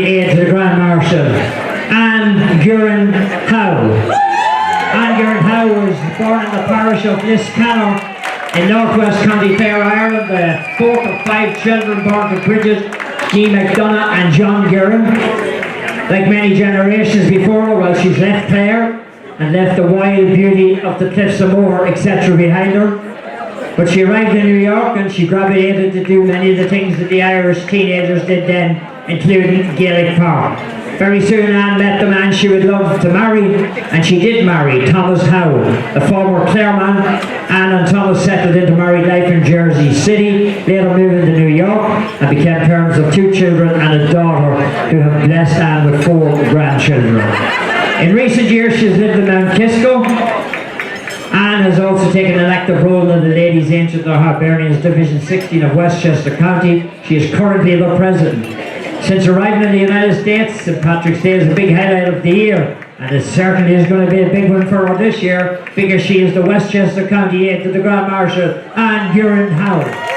aide to the Grand Marshal, and Haugh. And Haugh was born in the parish of Liscannor in Northwest County Fair, Ireland, the fourth of 5 children born to Bridget G. McDonough and John Guerin. Like many generations before her, well, she's left Clare and left the wild beauty of the cliffs of Moher, etc. behind her. But she arrived in New York and she gravitated to do many of the things that the Irish teenagers did then, including Gaelic power. Very soon Anne met the man she would love to marry, and she did marry Thomas Haugh, a former Clareman. Anne and Thomas settled into married life in Jersey City, later moved to New York and became parents of 2 children and a daughter who have blessed Anne with 4 grandchildren. In recent years she's lived in Mount Kisco. Anne has also taken an active role in the Ladies' Ancient or Hibernians Division 16 of Westchester County. She is currently the president. Since arriving in the United States, St. Patrick's Day is a big highlight of the year, and it certainly is going to be a big one for her this year, because she is the Westchester County aide to the Grand Marshal and Haugh.